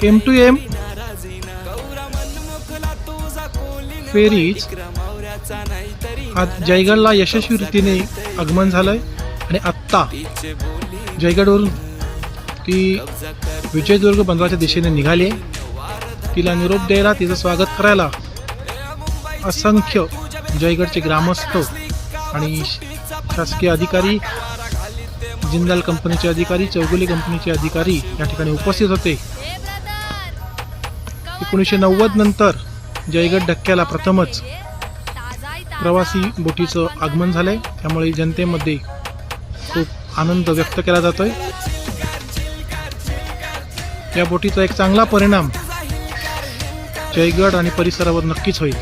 M2M fairies आज जयगडला यशस्वी रीतीने आगमन झालंय आणि आत्ता जयगडवरून ती विजयदुर्ग बंदराच्या दिशेने निघाली. तिला निरोप द्यायला, तिचं स्वागत करायला असंख्य जयगडचे ग्रामस्थ आणि शासकीय अधिकारी, जिंदाल कंपनीचे अधिकारी, चौगुले कंपनीचे अधिकारी या ठिकाणी उपस्थित होते. 1990 नंतर जयगड धक्क्याला प्रथमच प्रवासी बोटीचं आगमन झालंय, त्यामुळे जनतेमध्ये खूप आनंद व्यक्त केला जातोय. या बोटीचा एक चांगला परिणाम जयगड आणि परिसरावर नक्कीच होईल.